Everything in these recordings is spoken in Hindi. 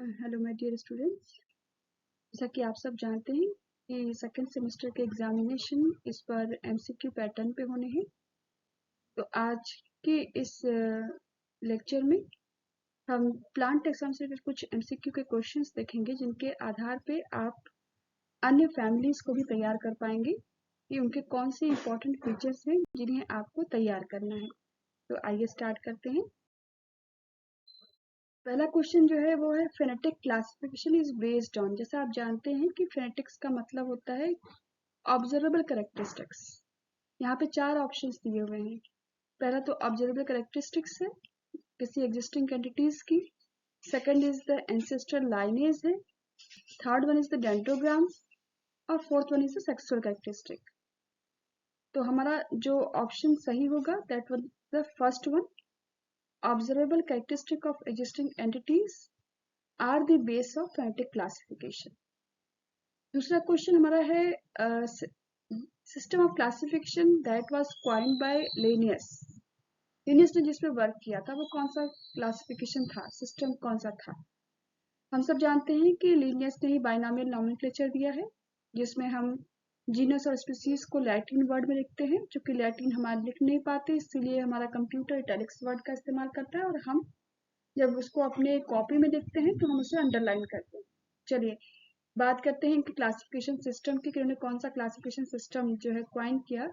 Hello my dear students. जैसा कि आप सब जानते हैं कि सेकंड सेमेस्टर के एग्जामिनेशन इस पर एमसीक्यू पैटर्न पे होने हैं। तो आज के इस लेक्चर में हम प्लांट टेक्सोनॉमी से रिलेटेड कुछ एमसीक्यू के क्वेश्चंस देखेंगे, जिनके आधार पे आप अन्य फैमिलीज को भी तैयार कर पाएंगे कि उनके कौन से इंपॉर्टेंट फीचर्स हैं जिन्हें आपको तैयार करना है। तो आइए स्टार्ट करते हैं। पहला क्वेश्चन जो है वो है phonetic classification is based on. जैसा आप जानते हैं कि फेनेटिक्स का मतलब होता है ऑब्जर्वेबल कैरेक्टरिस्टिक्स। यहाँ पे 4 ऑप्शंस दिए हुए हैं। पहला तो ऑब्जर्वेबल कैरेक्टरिस्टिक्स है किसी एग्जिस्टिंग एंटिटीज की। Second is the ancestral lineage है। Third one is the dendrogram और fourth one is the sexual characteristic. तो हमारा जो ऑप्शन सही होगा that one the first one, observable characteristic of existing entities are the base of phenetic classification. दूसरा क्वेश्चन हमारा है system of classification that was coined by Linnaeus. Linnaeus ने जिस पे वर्क किया था वो कौन सा क्लासिफिकेशन था, सिस्टम कौन सा था? हम सब जानते हैं कि लिनियस ने ही बाइनॉमियल नोमेनक्लेचर दिया है, जिसमें हम जीनस और स्पीसीज को लैटिन वर्ड में लिखते हैं। चूंकि लैटिन हमारे लिख नहीं पाते, इसीलिए हमारा कंप्यूटर इटैलिक्स वर्ड का इस्तेमाल करता है, और हम जब उसको अपने कॉपी में देखते हैं तो हम उसे अंडरलाइन करते हैं। चलिए बात करते हैं कि क्लासिफिकेशन सिस्टम की, कि उन्होंने कौन सा क्लासिफिकेशन सिस्टम जो है क्वाइन किया।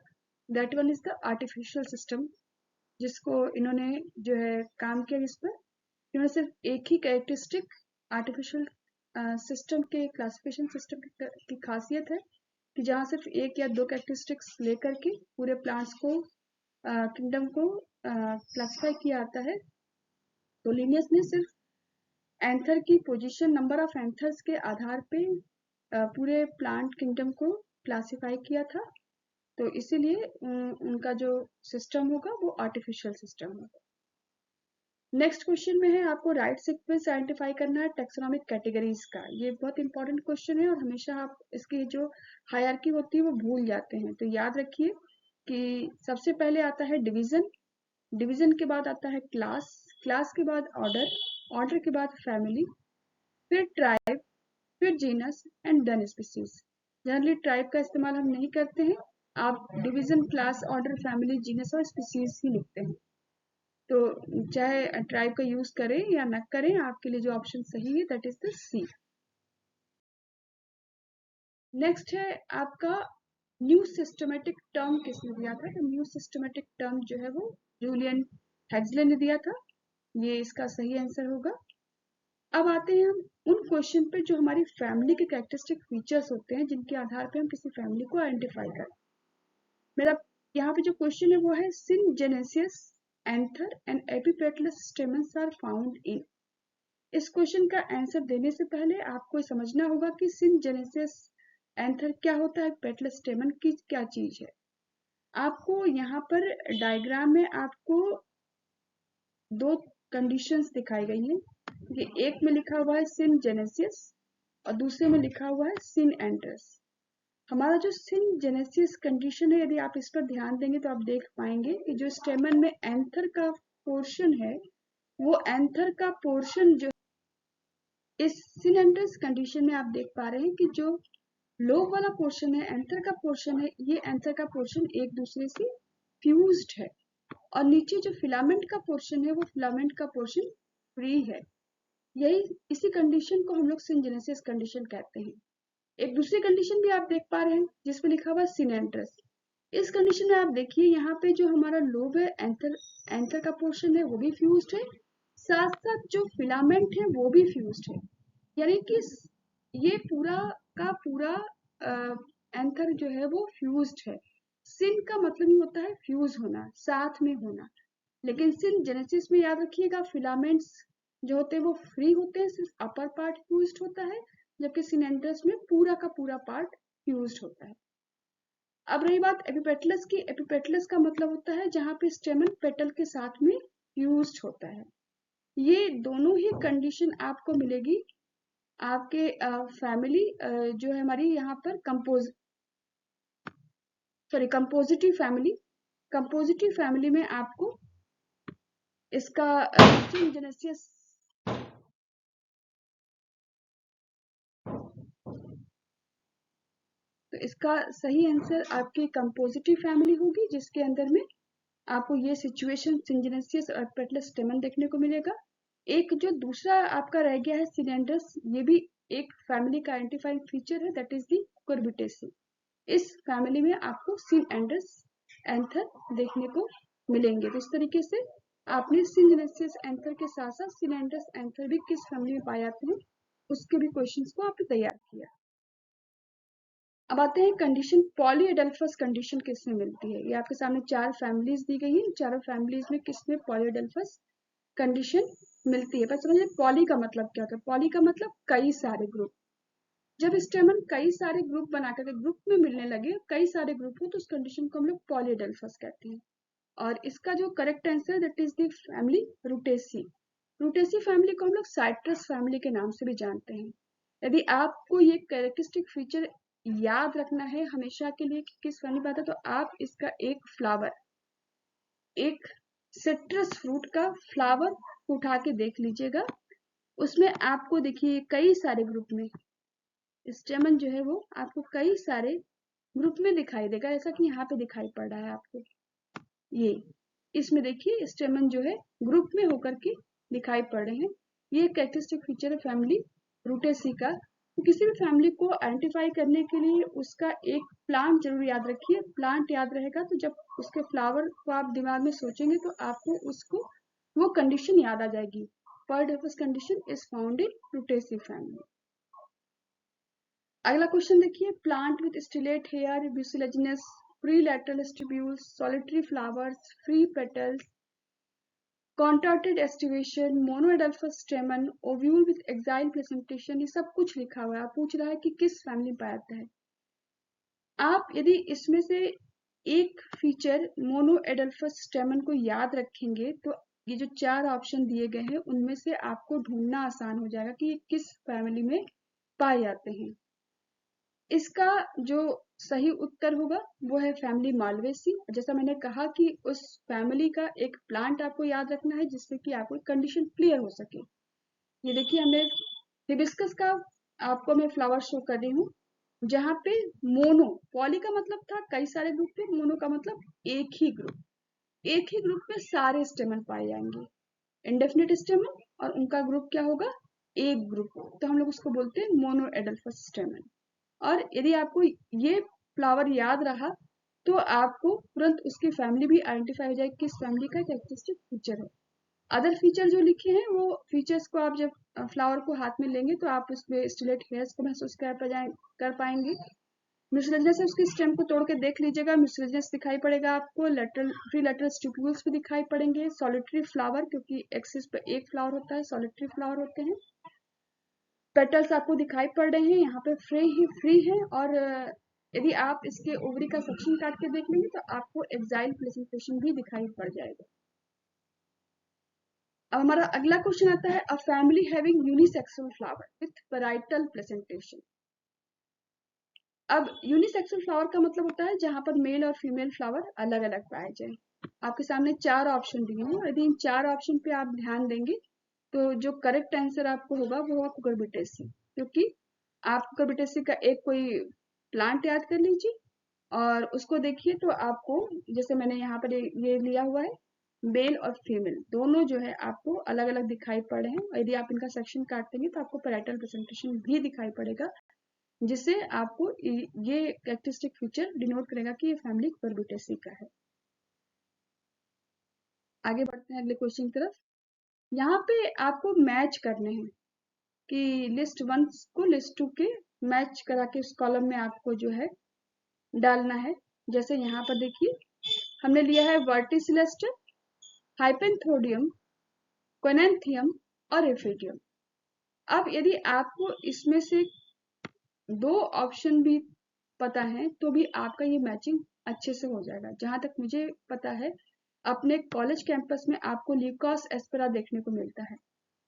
That one is the artificial system, जिसको इन्होंने जो है काम किया, जिस पर इन्होंने सिर्फ एक ही कैरेक्टरिस्टिक आर्टिफिशियल सिस्टम के क्लासिफिकेशन सिस्टम की खासियत है कि जहाँ सिर्फ एक या दो कैरेक्टरिस्टिक्स लेकर के पूरे प्लांट्स को किंगडम को क्लासिफाई किया आता है। तो लिनियस ने सिर्फ एंथर की पोजीशन, नंबर ऑफ एंथर्स के आधार पे पूरे प्लांट किंगडम को क्लासिफाई किया था। तो इसीलिए उनका जो सिस्टम होगा वो आर्टिफिशियल सिस्टम होगा। नेक्स्ट क्वेश्चन में है आपको राइट सीक्वेंस आइडेंटिफाई करना है टैक्सोनॉमिक कैटेगरीज का। ये बहुत इंपॉर्टेंट क्वेश्चन है और हमेशा आप इसकी जो हायरार्की होती है वो भूल जाते हैं। तो याद रखिए कि सबसे पहले आता है डिवीजन, डिवीजन के बाद आता है क्लास, क्लास के बाद ऑर्डर, ऑर्डर के बाद फैमिली, फिर ट्राइब, फिर genus and then species. Generally tribe का इस्तेमाल हम नहीं करते हैं, आप division, class, order, family, genus और स्पीसीज ही लिखते हैं। तो चाहे ट्राइब का यूज करें या न करें, आपके लिए जो ऑप्शन सही है that is the C. Next है आपका न्यू सिस्टमेटिक टर्म किसने दिया था? तो न्यू सिस्टमेटिक टर्म जो है वो जूलियन हेक्सले ने दिया था। ये इसका सही आंसर होगा। अब आते हैं हम उन क्वेश्चन पे जो हमारी फैमिली के कैरेक्टरिस्टिक फीचर्स होते हैं, जिनके आधार पे हम किसी फैमिली को आइडेंटिफाई करें। मेरा यहाँ पे जो क्वेश्चन है वो है syngenesis, anther and epipetalous stamens are found in. इस क्वेश्चन का आंसर देने से पहले आपको समझना होगा कि सिनजेनेसिस, एंथर क्या होता है, पेटलस स्टेमन की क्या चीज है। आपको यहाँ पर डायग्राम में आपको दो कंडीशंस दिखाई गई हैं कि एक में लिखा हुआ है सिनजेनेसिस और दूसरे में लिखा हुआ है सिन एंटर्स। हमारा जो सिनजेनेसिस कंडीशन है, यदि आप इस पर ध्यान देंगे तो आप देख पाएंगे कि जो स्टेमन में एंथर का पोर्शन है, वो एंथर का पोर्शन जो इस सिलेंडर्स कंडीशन में आप देख पा रहे हैं कि जो लोब वाला पोर्शन है, एंथर का पोर्शन है, ये एंथर का पोर्शन एक दूसरे से फ्यूज्ड है, और नीचे जो फिलामेंट का पोर्शन है वो फिलामेंट का पोर्शन फ्री है। यही इसी कंडीशन को हम लोग सिनजेनेसिस कंडीशन कहते हैं। एक दूसरी कंडीशन भी आप देख पा रहे हैं जिसमें लिखा हुआ है सिनेंट्रस। इस कंडीशन में आप देखिए यहाँ पे जो हमारा लोब है, एंथर का पोर्शन है वो भी फ्यूज्ड है, साथ साथ जो फिलामेंट है वो भी फ्यूज्ड है। यानी कि ये पूरा का पूरा एंथर जो है वो फ्यूज्ड है। सिन का मतलब ही होता है फ्यूज होना, साथ में होना। लेकिन सिन जेनेसिस में याद रखिएगा फिलामेंट्स जो होते हैं वो फ्री होते हैं, सिर्फ अपर पार्ट फ्यूज्ड होता है, जबकि सिनेंट्रस में पूरा का पूरा पार्ट फ्यूज्ड होता है। अब रही बात एपिपेटलस की। एपिपेटलस का मतलब होता है जहां पे स्टेमन पेटल के साथ में फ्यूज्ड होता है। ये दोनों ही कंडीशन आपको मिलेगी आपके फैमिली जो है हमारी यहाँ पर कंपोजिटिव फैमिली में आपको इसका सिनजेनेसिस तो इसका सही आंसर आपकी कंपोजिटिव फैमिली होगी, जिसके अंदर में आपको ये सिचुएशन सिंजेनेसियस और पेटलेस स्टेमन देखने को मिलेगा। एक जो दूसरा आपका रह गया है सिलेंडर्स, ये भी एक फैमिली का आइडेंटिफाइंग फीचर है, दैट इज दी कुकुरबिटेसी। इस फैमिली में आपको सिलेंडर्स एंथर देखने को मिलेंगे। तो इस तरीके से आपने सिंजेनेसियस एंथर के साथ साथ सिलेंडर्स एंथर भी किस फैमिली में पाए जाते हैं उसके भी क्वेश्चंस को आपने तैयार किया। अब आते हैं कंडीशन, पॉलीएडेल्फस कंडीशन किसमें मिलती है। ये आपके सामने चार फैमिलीज दी गई है, चारों फैमिलीज में किसमें पॉलीएडेल्फस कंडीशन मिलती है। पर समझिए पॉली का मतलब क्या होता है। पॉली का मतलब कई सारे ग्रुप। जब स्टेमन कई सारे ग्रुप बनाकर के ग्रुप में मिलने लगे, कई सारे ग्रुप हो, तो उस कंडीशन को हम लोग पॉलीएडेल्फस कहते हैं। और इसका जो correct answer that is the family Rutaceae. Rutaceae family को हम लोग साइट्रस फैमिली के नाम से भी जानते हैं। यदि आपको ये कैरेक्टरिस्टिक फीचर याद रखना है हमेशा के लिए कि किस फैमिली बात है, तो आप इसका एक फ्लावर, एक सिट्रस फ्रूट का फ्लावर उठा के देख लीजिएगा। उसमें आपको देखिए कई सारे ग्रुप में स्टेमन जो है वो आपको कई सारे ग्रुप में दिखाई देगा, ऐसा कि यहाँ पे दिखाई पड़ रहा है आपको। ये इसमें देखिए स्टेमन जो है ग्रुप में होकर के दिखाई पड़ रहे हैं। ये कैरेक्टरिस्टिक फीचर है फैमिली रूटेसी का। तो किसी भी फैमिली को आइडेंटिफाई करने के लिए उसका एक प्लांट जरूर याद रखिए। प्लांट याद रहेगा तो जब उसके फ्लावर को आप दिमाग में सोचेंगे तो आपको उसको वो कंडीशन याद आ जाएगी। Polyadelphous condition is found in Rutaceae family. अगला क्वेश्चन देखिए, plant with stellate hair, mucilaginous, free lateral stipules, solitary flowers, free petals, contracted aestivation, monadelphous stamen, ovule with axile placentation, ये सब कुछ लिखा हुआ है। आप पूछ रहा है कि किस फैमिली में पाया जाता है। आप यदि इसमें से एक फीचर मोनोएडल्फस स्टेमन को याद रखेंगे तो ये जो चार ऑप्शन दिए गए हैं उनमें से आपको ढूंढना आसान हो जाएगा कि ये किस फैमिली में पाए जाते हैं। इसका जो सही उत्तर होगा वो है फैमिली मालवेसी। जैसा मैंने कहा कि उस फैमिली का एक प्लांट आपको याद रखना है जिससे कि आपको कंडीशन क्लियर हो सके। ये देखिए हमने हिबिस्कस का आपको मैं फ्लावर शो कर रही हूँ, जहाँ पे मोनो, पॉली का मतलब था कई सारे ग्रुप पे, मोनो का मतलब एक ही ग्रुप। एक ही ग्रुप में सारे स्टेमन पाए जाएंगे, इंडेफिनिट स्टेमन, और उनका ग्रुप क्या होगा, एक ग्रुप। तो हम लोग उसको बोलते हैं मोनो एडल्फस स्टेमन। और यदि आपको ये फ्लावर याद रहा तो आपको तुरंत उसकी फैमिली भी आइडेंटिफाई हो जाएगी किस फैमिली का कैरेक्टरिस्टिक फीचर है। अदर फीचर जो लिखे हैं वो फीचर्स को आप जब फ्लावर को हाथ में लेंगे तो आप उसमें स्टिलेट हेयर्स को महसूस कर पाएंगे। म्यूसिलेजिनस से उसके स्टेम को तोड़ के देख लीजिएगा, म्यूसिलेजिनस दिखाई पड़ेगा आपको। लेटरल फ्री लेटरल स्टिप्यूल्स भी दिखाई पड़ेंगे। सॉलिटरी फ्लावर, क्योंकि एक्सिस पे एक फ्लावर होता है, सॉलिटरी फ्लावर होते हैं। पेटल्स आपको दिखाई पड़ रहे हैं, यहाँ पे फ्री है। और यदि आप इसके ओवरी का सेक्शन काट के देख लेंगे तो आपको एक्साइल प्लेसेंटेशन भी दिखाई पड़ जाएगा। अब हमारा अगला क्वेश्चन आता है, a family having unisexual flower with parietal placentation. अब यूनिसेक्सुअल फ्लावर का मतलब होता है जहां पर मेल और फीमेल फ्लावर अलग अलग पाए जाए। आपके सामने चार ऑप्शन दिए हैं, यदि इन चार ऑप्शन पे आप ध्यान देंगे तो जो करेक्ट आंसर आपको होगा वो होगा कुकुरबिटेसी। क्योंकि आप कुकुरबिटेसी का एक कोई प्लांट याद कर लीजिए और उसको देखिए तो आपको, जैसे मैंने यहाँ पर ये लिया हुआ है, मेल और फीमेल दोनों जो है आपको अलग अलग दिखाई पड़ रहे हैं। और यदि आप इनका सेक्शन काट देंगे तो आपको पैरेटल प्रेजेंटेशन भी दिखाई पड़ेगा, जिससे आपको ये कैरेक्टरिस्टिक फीचर डिनोट करेगा कि ये फैमिली कुकुरबिटेसी का है। आगे बढ़ते हैं अगले क्वेश्चन की तरफ। यहाँ पे आपको मैच करने हैं कि लिस्ट 1 को लिस्ट 2 के मैच करा के उस कॉलम में आपको जो है डालना है। जैसे यहाँ पर देखिए हमने लिया है वर्टिसिलेस्टर, हाइपेंथोडियम, कोनेंथियम और एफिडियम। अब यदि आपको इसमें से दो ऑप्शन भी पता है तो भी आपका ये मैचिंग अच्छे से हो जाएगा। जहां तक मुझे पता है अपने कॉलेज कैंपस में आपको ल्यूकोस एस्पेरा देखने को मिलता है,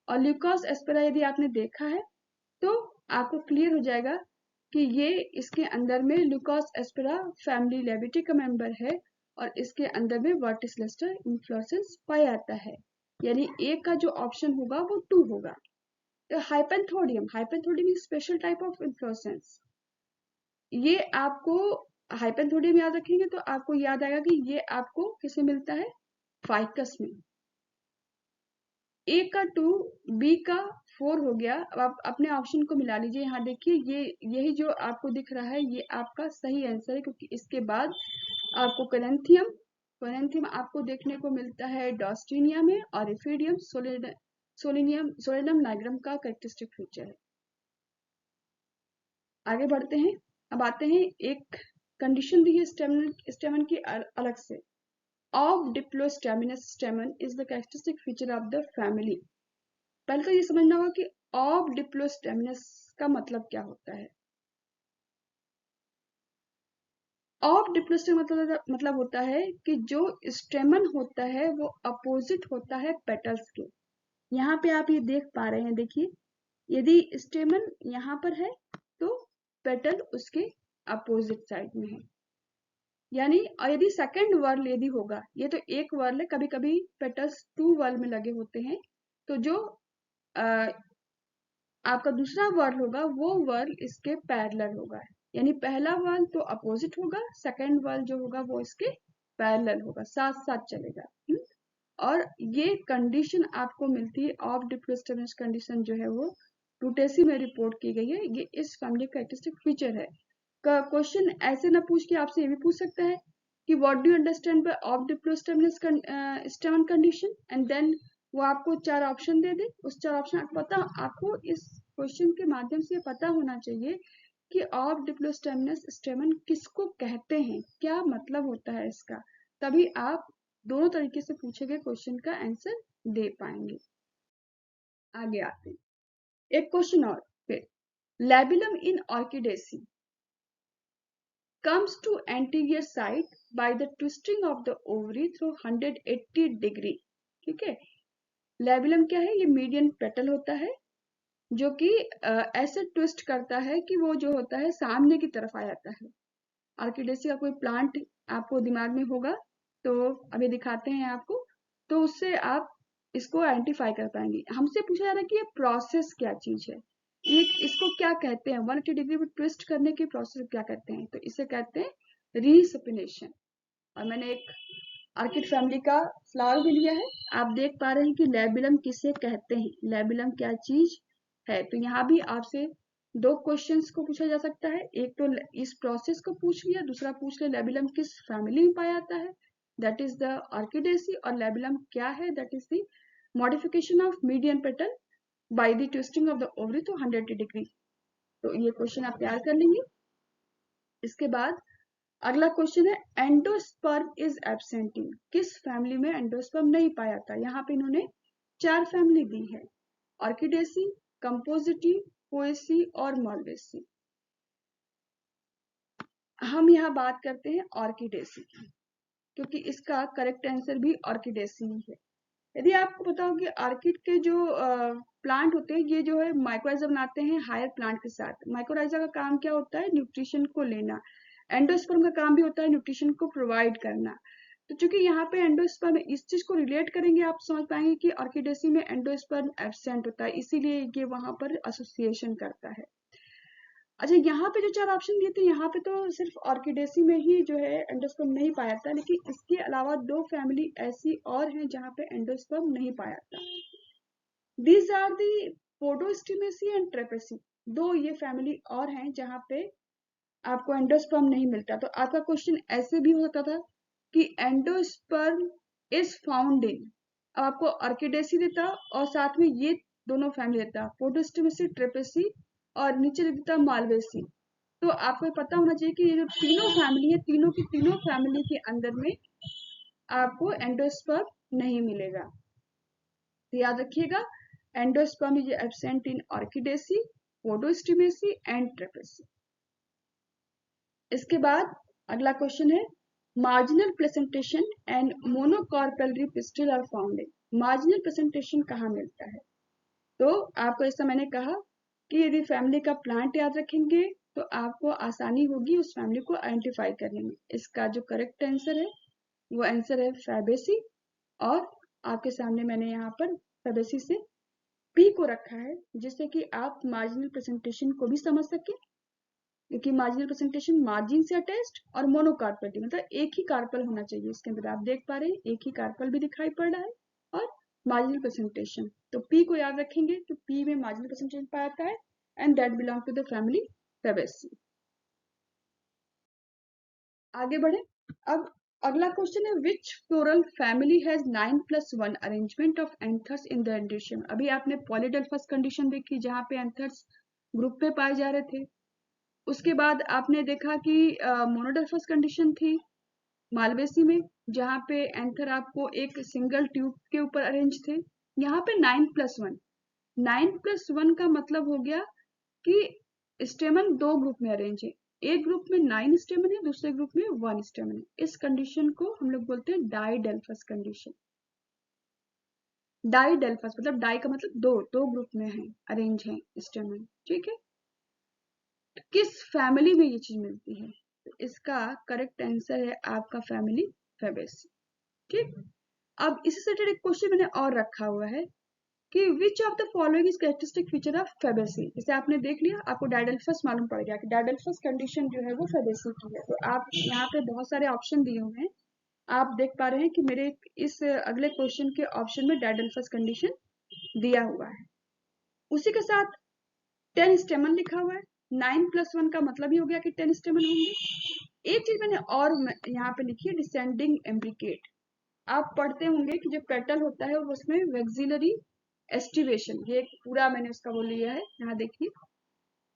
और ल्यूकोस एस्पेरा यदि आपने देखा है तो आपको क्लियर हो जाएगा कि ये इसके अंदर में ल्यूकोस एस्पेरा फैमिली लेविटी का मेंबर है और इसके अंदर में वर्टिसिलेस्टर इन्फ्लोरेसेंस पाया जाता है। यानी ए का जो ऑप्शन होगा वो 2 होगा। Hypanthodium, hypanthodium is special type of inflorescence. ये आपको हाइपरथोडियम याद रखेंगे तो आपको याद आएगा कि ये आपको किसमें मिलता है, फाइकस में। ए का 2, बी का 4 हो गया। अब आप अपने ऑप्शन को मिला लीजिए। यहाँ देखिए ये यही जो आपको दिख रहा है ये आपका सही आंसर है, क्योंकि इसके बाद आपको करेंथियम करेंथियम आपको देखने को मिलता है डॉस्टीनिया में, और इफिडियम सोलेनियम नाइग्रम का कैरेक्टरिस्टिक फीचर है। आगे बढ़ते हैं। अब आते हैं, एक कंडीशन दी है स्टेमन की अलग से। Of diplostemonous stamen is the characteristic feature of the family. पहले तो ये समझना होगा कि ऑफ डिप्लोस्टेमिनस का मतलब क्या होता है। ऑफ डिप्लोस्टेमिनस मतलब होता है कि जो स्टेमन होता है वो अपोजिट होता है पेटल्स के। यहाँ पे आप ये देख पा रहे हैं, देखिए यदि स्टेमन यहाँ पर है तो पेटल उसके अपोजिट साइड में है। यानी और यदि सेकंड वर्ल यदि होगा, ये तो एक वर्ल है, कभी कभी पेटल्स 2 वर्ल में लगे होते हैं, तो जो आ, आपका दूसरा वर्ल होगा वो वर्ल इसके पैरेलल होगा। यानी पहला वर्ल तो अपोजिट होगा, सेकंड वर्ल जो होगा वो इसके पैरेलल होगा, साथ साथ चलेगा। और ये कंडीशन आपको मिलती है, ऑफ डिप्लोस्टेमिनस कंडीशन जो है वो टूटेसी में रिपोर्ट की गई है। ये इस फैमिली का कैरेक्टरिस्टिक फीचर है। क्वेश्चन ऐसे ना पूछ के आपसे ये भी पूछ सकता है कि what do you understand by of diplostemonous stamen condition, and then वो आपको 4 ऑप्शन दे दे। उस 4 ऑप्शन आपको इस क्वेश्चन के माध्यम से पता होना चाहिए कि ऑफ डिप्लोस्टेमिनस स्टेमन किसको कहते हैं, क्या मतलब होता है इसका। तभी आप दोनों तरीके से पूछे गए क्वेश्चन का आंसर दे पाएंगे। आगे आते हैं, एक क्वेश्चन और फिर। लेबिलम इन orchidaceae comes to anterior side by the twisting of the ovary through 180 degree। ठीक है, लेबिलम क्या है, ये मीडियन पेटल होता है जो कि ऐसे ट्विस्ट करता है कि वो जो होता है सामने की तरफ आ जाता है। ऑर्किडेसी का कोई प्लांट आपको दिमाग में होगा तो अभी दिखाते हैं आपको, तो उससे आप इसको आइडेंटिफाई कर पाएंगे। हमसे पूछा जा रहा है कि ये प्रोसेस क्या चीज है, ये इसको क्या कहते हैं, 180 डिग्री पे ट्विस्ट करने की प्रोसेस क्या कहते हैं, तो इसे कहते हैं रीसपिनेशन। और मैंने एक आर्किड फैमिली का फ्लावर भी लिया है। आप देख पा रहे हैं कि लेबिलम किसे कहते हैं, लेबिलम क्या चीज है। तो यहाँ भी आपसे 2 क्वेश्चंस को पूछा जा सकता है। एक तो इस प्रोसेस को पूछ लिया, दूसरा पूछ लिया लेबिलम किस फैमिली में पाया जाता है, दैट इज द ऑर्किडेसी। और लेबिलम क्या है, that is the modification of median petal by the twisting of the ovary to 180 degree. तो ये क्वेश्चन आप तैयार कर लेंगे। इसके बाद अगला क्वेश्चन है, एंडोस्पर्म इज एब्सेंट इन। किस फैमिली में एंडोस्पर्म नहीं पाया था। यहाँ पे इन्होंने 4 फैमिली दी है, ऑर्किडेसी, कंपोजिटी, पोएसी और मॉलवेसी। हम यहाँ बात करते हैं ऑर्किडेसी की, क्योंकि इसका करेक्ट आंसर भी ऑर्किडेसी ही है। यदि आपको पता हो कि ऑर्किड के जो प्लांट होते हैं, ये जो है माइक्रोराइजा बनाते हैं हायर प्लांट के साथ। माइक्रोराइजा का काम क्या होता है, न्यूट्रिशन को लेना। एंडोस्पर्म का काम भी होता है न्यूट्रिशन को प्रोवाइड करना। तो चूंकि यहाँ पे एंडोस्पर्म इस चीज को रिलेट करेंगे, आप समझ पाएंगे कि ऑर्किडेसी में एंडोस्पर्म एब्सेंट होता है, इसीलिए ये वहां पर एसोसिएशन करता है। अच्छा, यहाँ पे जो 4 ऑप्शन दिए थे, यहाँ पे तो सिर्फ ऑर्किडेसी में ही जो है एंडोस्पर्म नहीं पाया था, लेकिन इसके अलावा 2 फैमिली ऐसी और हैं जहाँ पे एंडोस्पर्म नहीं पाया था। These are the Podostemaceae and Trapaceae. 2 ये फैमिली और हैं जहाँ पे आपको एंडोस्पर्म नहीं मिलता। तो आपका क्वेश्चन ऐसे भी हो सकता था कि एंडोस्पर्म इज फाउंड इन, अब आपको ऑर्किडेसी देता और साथ में ये दोनों फैमिली देता, पोडोस्टिमेसी, ट्रेपेसी और नीचे लिख देता मालवेसी। तो आपको पता होना चाहिए कि ये जो तीनों फैमिली है, तीनों की तीनों फैमिली के अंदर में आपको एंडोस्पर्म नहीं मिलेगा। तो याद रखिएगा, endosperm is absent in Orchidaceae, Podostemaceae and Trapaceae. इसके बाद अगला क्वेश्चन है, marginal presentation and monocarpellary pistil are found in. Marginal presentation कहाँ मिलता है। तो आपको ऐसा मैंने कहा कि यदि फैमिली का प्लांट याद रखेंगे तो आपको आसानी होगी उस फैमिली को आइडेंटिफाई करने में। इसका जो करेक्ट आंसर है वो आंसर है फैबेसी। और आपके सामने मैंने यहाँ पर फैबेसी से पी को रखा है, जिससे कि आप मार्जिनल प्रेजेंटेशन को भी समझ सके क्योंकि मार्जिनल प्रेजेंटेशन मार्जिन से अटैच्ड और मोनोकार्पल मतलब एक ही कार्पल होना चाहिए। इसके अंदर आप देख पा रहे हैं एक ही कार्पल भी दिखाई पड़ रहा है और मार्जिनल प्रेजेंटेशन। तो पी को याद रखेंगे तो पी में मार्जिनल प्रेजेंटेशन पाया जाता है and that belong to the family Fabaceae. आगे बढ़े। अब अगला क्वेश्चन है which floral family has 9+1 arrangement of anthers in the androecium. अभी आपने पॉलीडेल्फस कंडीशन देखी जहां पे एंथर्स ग्रुप पे पाए जा रहे थे। उसके बाद आपने देखा कि मोनोडेल्फस कंडीशन थी मालवेसी में जहाँ पे एंथर आपको एक सिंगल ट्यूब के ऊपर अरेंज थे। यहाँ पे 9+1 9+1 का मतलब हो गया कि स्टेमन दो ग्रुप में अरेंज है। एक ग्रुप में 9 स्टेमन है दूसरे ग्रुप में 1 स्टेमन है। इस कंडीशन को हम लोग बोलते हैं डाइडेल्फस कंडीशन। डाइडेल्फस मतलब डाई का मतलब दो दो ग्रुप में है अरेंज है स्टेमन। ठीक है, किस फैमिली में ये चीज मिलती है? तो इसका करेक्ट आंसर है आपका फैमिली फेबेसी। ठीक, अब इसी से रिलेटेड एक क्वेश्चन मैंने और रखा हुआ है कि which of the following is characteristic feature of Fabaceae. जैसे आपने देख लिया आपको डायडेल्फस मालूम पड़ गया कि डायडेल्फस कंडीशन जो है वो फेबेसी की है। तो आप यहाँ पे बहुत सारे ऑप्शन दिए हुए हैं, आप देख पा रहे हैं कि मेरे इस अगले क्वेश्चन के ऑप्शन में डायडेल्फस कंडीशन दिया हुआ है। उसी के साथ 10 स्टेमन लिखा हुआ है। 9+1 का मतलब ही हो गया कि 10 स्टेमन होंगे। एक चीज मैंने और यहाँ पे लिखी है डिसेंडिंग एम्ब्रिकेट। आप पढ़ते होंगे कि जो पेटल होता है उसमें वेक्सिलरी एस्टिवेशन, ये एक पूरा मैंने उसका वो लिया है। यहाँ देखिए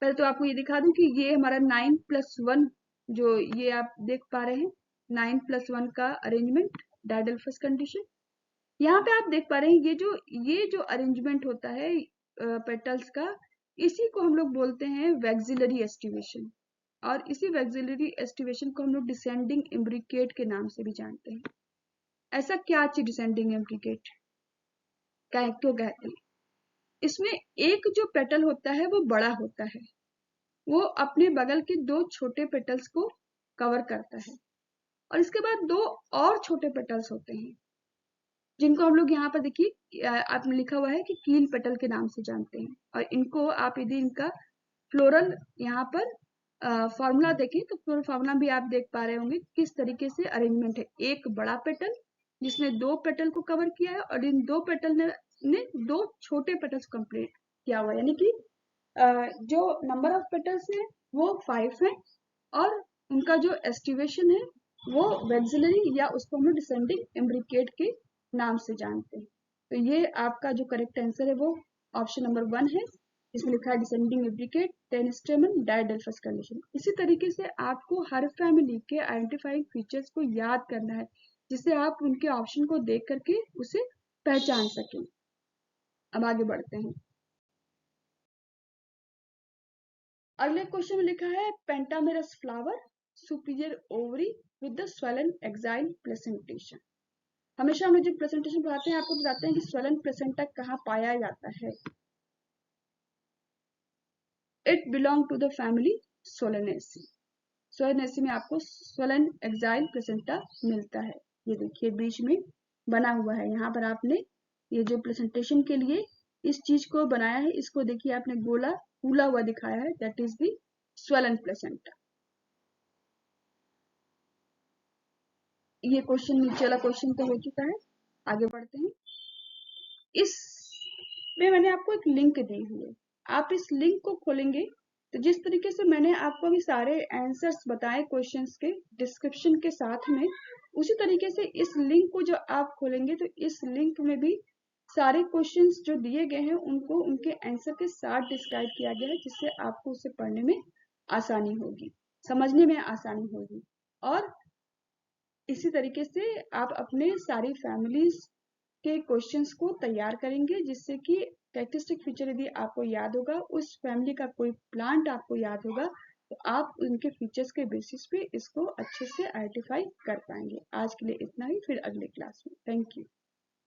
पहले तो आपको ये दिखा दूं कि ये हमारा 9+1 जो ये आप देख पा रहे हैं 9+1 का अरेंजमेंट डायडेल्फस कंडीशन। यहाँ पे आप देख पा रहे हैं ये जो अरेंजमेंट होता है पेटल्स का, इसी को हम लोग बोलते हैं वेक्सिलरी एस्टिवेशन। और इसी वेक्सिलरी एस्टिवेशन को हम लोग डिसेंडिंग इम्ब्रिकेट के नाम से भी जानते हैं। ऐसा क्या चीज डिसेंडिंग इम्ब्रिकेट क्यों कहते हैं? इसमें एक जो पेटल होता है वो बड़ा होता है, वो अपने बगल के दो छोटे पेटल्स को कवर करता है और इसके बाद दो और छोटे पेटल्स होते हैं जिनको हम लोग यहाँ पर देखिए आपने लिखा हुआ है कि कील पेटल के नाम से जानते हैं। और इनको आप यदि इनका फ्लोरल यहाँ पर फॉर्मूला देखें तो फ्लोरल फॉर्मूला भी आप देख पा रहे होंगे किस तरीके से अरेंजमेंट है। एक बड़ा पेटल जिसने दो पेटल को कवर किया है और इन दो पेटल ने दो छोटे पेटल्स कंप्लीट किया हुआ है, यानी कि जो नंबर ऑफ पेटल्स है वो 5 है और उनका जो एस्टिवेशन है वो वेक्सिलरी या उसको हम डिसेंडिंग इम्ब्रिकेट के नाम से जानते हैं। तो ये आपका जो करेक्ट आंसर है वो ऑप्शन नंबर 1 है, इसमें लिखा है डिसेंडिंग इम्ब्रिकेट 10 स्टेमन डायडेल्फस कंडीशन। इसी तरीके से आपको हर फैमिली के आइडेंटिफाइंग फीचर्स को याद करना है जिससे आप उनके ऑप्शन को देख करके उसे पहचान सकें। अब आगे बढ़ते हैं। अगले क्वेश्चन में लिखा है pentamerous flower superior ovary with the swollen axile placentation. हमेशा हम जो प्रेजेंटेशन पढ़ाते हैं आपको बताते हैं कि स्वलन प्लेसेंटा कहाँ पाया जाता है। It belong to the family Solanaceae. Solanaceae में आपको स्वलन एक्साइल प्लेसेंटा मिलता है। ये देखिए बीच में बना हुआ है, यहाँ पर आपने ये जो प्रेजेंटेशन के लिए इस चीज को बनाया है इसको देखिए आपने गोला फूला हुआ दिखाया है, that is the swollen placenta. ये क्वेश्चन नीचे वाला क्वेश्चन तो हो चुका है, आगे बढ़ते हैं। इसमें मैंने आपको एक लिंक दी हुई है, आप इस लिंक को खोलेंगे तो जिस तरीके से मैंने आपको अभी सारे आंसर्स बताए क्वेश्चंस के डिस्क्रिप्शन के साथ में, उसी तरीके से इस लिंक को जो आप खोलेंगे तो इस लिंक में भी सारे क्वेश्चंस जो दिए गए हैं उनको उनके आंसर के साथ डिस्क्राइब किया गया है जिससे आपको उसे पढ़ने में आसानी होगी, समझने में आसानी होगी। और इसी तरीके से आप अपने सारी फैमिलीज के क्वेश्चंस को तैयार करेंगे जिससे कि कैरेक्टरिस्टिक फीचर यदि आपको याद होगा, उस फैमिली का कोई प्लांट आपको याद होगा तो आप उनके फीचर्स के बेसिस पे इसको अच्छे से आइडेंटिफाई कर पाएंगे। आज के लिए इतना ही, फिर अगले क्लास में। Thank you.